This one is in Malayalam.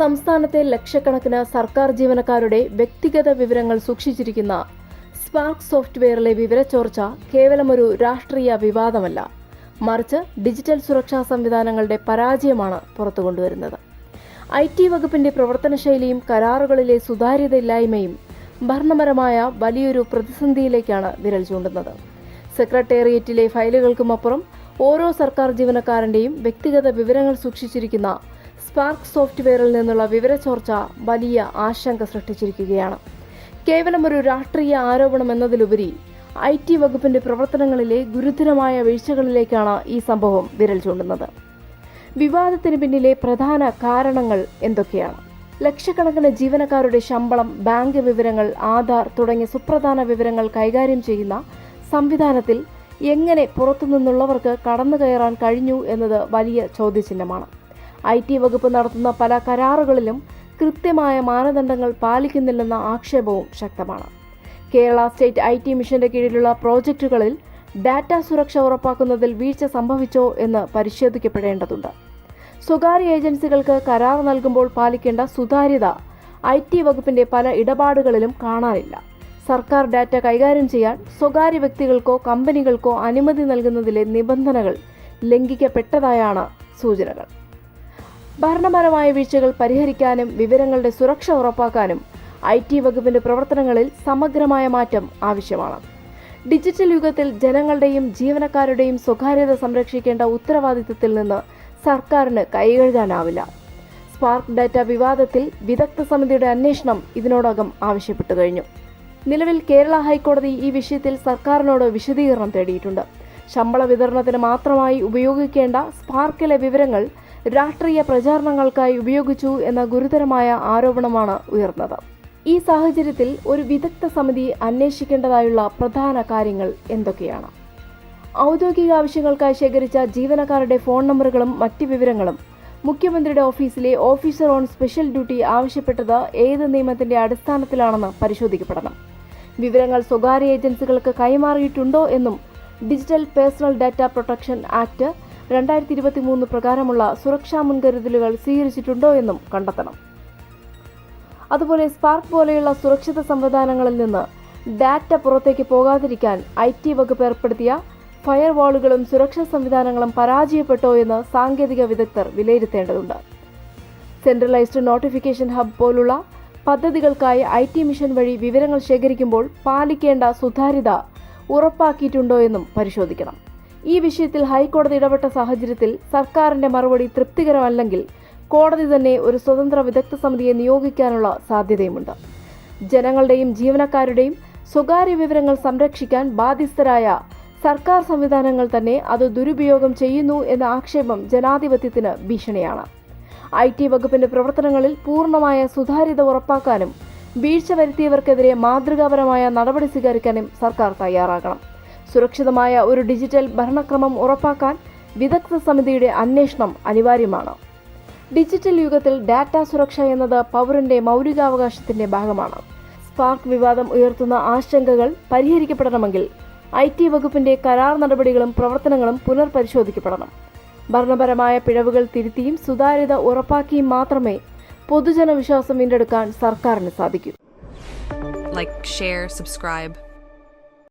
സംസ്ഥാനത്തെ ലക്ഷക്കണക്കിന് സർക്കാർ ജീവനക്കാരുടെ വ്യക്തിഗത വിവരങ്ങൾ സൂക്ഷിച്ചിരിക്കുന്ന സ്പാർക്ക് സോഫ്റ്റ്വെയറിലെ വിവരച്ചോർച്ച കേവലമൊരു രാഷ്ട്രീയ വിവാദമല്ല, മറിച്ച് ഡിജിറ്റൽ സുരക്ഷാ സംവിധാനങ്ങളുടെ പരാജയമാണ് പുറത്തുകൊണ്ടുവരുന്നത്. IT വകുപ്പിന്റെ പ്രവർത്തനശൈലിയും കരാറുകളിലെ സുതാര്യതയില്ലായ്മയും ഭരണപരമായ വലിയൊരു പ്രതിസന്ധിയിലേക്കാണ് വിരൽ ചൂണ്ടുന്നത്. സെക്രട്ടേറിയറ്റിലെ ഫയലുകൾക്കുമപ്പുറം ഓരോ സർക്കാർ ജീവനക്കാരന്റെയും വ്യക്തിഗത വിവരങ്ങൾ സൂക്ഷിച്ചിരിക്കുന്ന സ്പാർക്ക് സോഫ്റ്റ്വെയറിൽ നിന്നുള്ള വിവരച്ചോർച്ച വലിയ ആശങ്ക സൃഷ്ടിച്ചിരിക്കുകയാണ്. കേവലം ഒരു രാഷ്ട്രീയ ആരോപണം എന്നതിലുപരി IT വകുപ്പിന്റെ പ്രവർത്തനങ്ങളിലെ ഗുരുതരമായ വീഴ്ചകളിലേക്കാണ് ഈ സംഭവം വിരൽ ചൂണ്ടുന്നത്. വിവാദത്തിന് പിന്നിലെ പ്രധാന കാരണങ്ങൾ എന്തൊക്കെയാണ്? ലക്ഷക്കണക്കിന് ജീവനക്കാരുടെ ശമ്പളം, ബാങ്ക് വിവരങ്ങൾ, ആധാർ തുടങ്ങിയ സുപ്രധാന വിവരങ്ങൾ കൈകാര്യം ചെയ്യുന്ന സംവിധാനത്തിൽ എങ്ങനെ പുറത്തുനിന്നുള്ളവർക്ക് കടന്നു കയറാൻ കഴിഞ്ഞു എന്നത് വലിയ ചോദ്യചിഹ്നമാണ്. IT വകുപ്പ് നടത്തുന്ന പല കരാറുകളിലും കൃത്യമായ മാനദണ്ഡങ്ങൾ പാലിക്കുന്നില്ലെന്ന ആക്ഷേപവും ശക്തമാണ്. കേരള സ്റ്റേറ്റ് IT മിഷന്റെ കീഴിലുള്ള പ്രോജക്റ്റുകളിൽ ഡാറ്റ സുരക്ഷ ഉറപ്പാക്കുന്നതിൽ വീഴ്ച സംഭവിച്ചോ എന്ന് പരിശോധിക്കപ്പെടേണ്ടതുണ്ട്. സ്വകാര്യ ഏജൻസികൾക്ക് കരാർ നൽകുമ്പോൾ പാലിക്കേണ്ട സുതാര്യത IT വകുപ്പിന്റെ പല ഇടപാടുകളിലും കാണാനില്ല. സർക്കാർ ഡാറ്റ കൈകാര്യം ചെയ്യാൻ സ്വകാര്യ വ്യക്തികൾക്കോ കമ്പനികൾക്കോ അനുമതി നൽകുന്നതിലെ നിബന്ധനകൾ ലംഘിക്കപ്പെട്ടതായാണ് സൂചനകൾ. ഭരണപരമായ വീഴ്ചകൾ പരിഹരിക്കാനും വിവരങ്ങളുടെ സുരക്ഷ ഉറപ്പാക്കാനും IT വകുപ്പിന്റെ പ്രവർത്തനങ്ങളിൽ സമഗ്രമായ മാറ്റം ആവശ്യമാണ്. ഡിജിറ്റൽ യുഗത്തിൽ ജനങ്ങളുടെയും ജീവനക്കാരുടെയും സ്വകാര്യത സംരക്ഷിക്കേണ്ട ഉത്തരവാദിത്തത്തിൽ നിന്ന് സർക്കാരിന് കൈകഴുകാനാവില്ല. സ്പാർക്ക് ഡാറ്റ വിവാദത്തിൽ വിദഗ്ധ സമിതിയുടെ അന്വേഷണം ഇതിനോടകം ആവശ്യപ്പെട്ടു കഴിഞ്ഞു. നിലവിൽ കേരള ഹൈക്കോടതി ഈ വിഷയത്തിൽ സർക്കാരിനോട് വിശദീകരണം തേടിയിട്ടുണ്ട്. ശമ്പള വിതരണത്തിന് മാത്രമായി ഉപയോഗിക്കേണ്ട സ്പാർക്കിലെ വിവരങ്ങൾ രാഷ്ട്രീയ പ്രചാരണങ്ങൾക്കായി ഉപയോഗിച്ചു എന്ന ഗുരുതരമായ ആരോപണമാണ് ഉയർന്നത്. ഈ സാഹചര്യത്തിൽ ഒരു വിദഗ്ധ സമിതി അന്വേഷിക്കേണ്ടതായുള്ള പ്രധാന കാര്യങ്ങൾ എന്തൊക്കെയാണ്? ഔദ്യോഗിക ആവശ്യങ്ങൾക്കായി ശേഖരിച്ച ജീവനക്കാരുടെ ഫോൺ നമ്പറുകളും മറ്റ് വിവരങ്ങളും മുഖ്യമന്ത്രിയുടെ ഓഫീസിലെ ഓഫീസർ ഓൺ സ്പെഷ്യൽ ഡ്യൂട്ടി ആവശ്യപ്പെട്ടത് ഏത് നിയമത്തിന്റെ അടിസ്ഥാനത്തിലാണെന്ന് പരിശോധിക്കപ്പെടണം. വിവരങ്ങൾ സ്വകാര്യ ഏജൻസികൾക്ക് കൈമാറിയിട്ടുണ്ടോ എന്നും digital personal data protection act 2023 പ്രകാരമുള്ള സുരക്ഷാ മുൻകരുതലുകൾ സ്വീകരിച്ചിട്ടുണ്ടോ എന്നും കണ്ടെത്തണം. അതുപോലെ സ്പാർക്ക് പോലെയുള്ള സുരക്ഷിത സംവിധാനങ്ങളിൽ നിന്ന് ഡാറ്റ പുറത്തേക്ക് പോകാതിരിക്കാൻ IT വകുപ്പ് ഏർപ്പെടുത്തിയ ഫയർവാളുകളും സുരക്ഷാ സംവിധാനങ്ങളും പരാജയപ്പെട്ടോ എന്ന് സാങ്കേതിക വിദഗ്ധർ വിലയിരുത്തേണ്ടതുണ്ട്. സെൻട്രലൈസ്ഡ് നോട്ടിഫിക്കേഷൻ ഹബ് പോലുള്ള പദ്ധതികൾക്കായി IT മിഷൻ വഴി വിവരങ്ങൾ ശേഖരിക്കുമ്പോൾ പാലിക്കേണ്ട സുതാര്യത ഉറപ്പാക്കിയിട്ടുണ്ടോ എന്നും പരിശോധിക്കണം. ഈ വിഷയത്തിൽ ഹൈക്കോടതി ഇടപെട്ട സാഹചര്യത്തിൽ സർക്കാരിന്റെ മറുപടി തൃപ്തികരമല്ലെങ്കിൽ കോടതി തന്നെ ഒരു സ്വതന്ത്ര വിദഗ്ധ സമിതിയെ നിയോഗിക്കാനുള്ള സാധ്യതയുമുണ്ട്. ജനങ്ങളുടെയും ജീവനക്കാരുടെയും സ്വകാര്യ വിവരങ്ങൾ സംരക്ഷിക്കാൻ ബാധ്യസ്ഥരായ സർക്കാർ സംവിധാനങ്ങൾ തന്നെ അത് ദുരുപയോഗം ചെയ്യുന്നു എന്ന ആക്ഷേപം ജനാധിപത്യത്തിന് ഭീഷണിയാണ്. IT വകുപ്പിന്റെ പ്രവർത്തനങ്ങളിൽ പൂർണ്ണമായ സുതാര്യത ഉറപ്പാക്കാനും വീഴ്ച വരുത്തിയവർക്കെതിരെ മാതൃകാപരമായ നടപടി സ്വീകരിക്കാനും സർക്കാർ തയ്യാറാകണം. സുരക്ഷിതമായ ഒരു ഡിജിറ്റൽ ഭരണക്രമം ഉറപ്പാക്കാൻ വിദഗ്ധ സമിതിയുടെ അന്വേഷണം അനിവാര്യമാണ്. ഡിജിറ്റൽ യുഗത്തിൽ ഡാറ്റ സുരക്ഷ എന്നത് പൗരന്റെ മൗലികാവകാശത്തിന്റെ ഭാഗമാണ്. സ്പാർക്ക് വിവാദം ഉയർത്തുന്ന ആശങ്കകൾ പരിഹരിക്കപ്പെടണമെങ്കിൽ IT വകുപ്പിന്റെ കരാർ നടപടികളും പ്രവർത്തനങ്ങളും പുനർപരിശോധിക്കപ്പെടണം. ഭരണപരമായ പിഴവുകൾ തിരുത്തിയും സുതാര്യത ഉറപ്പാക്കിയും മാത്രമേ പൊതുജന വിശ്വാസം വീണ്ടെടുക്കാൻ സർക്കാരിന് സാധിക്കൂ. Like, share, subscribe.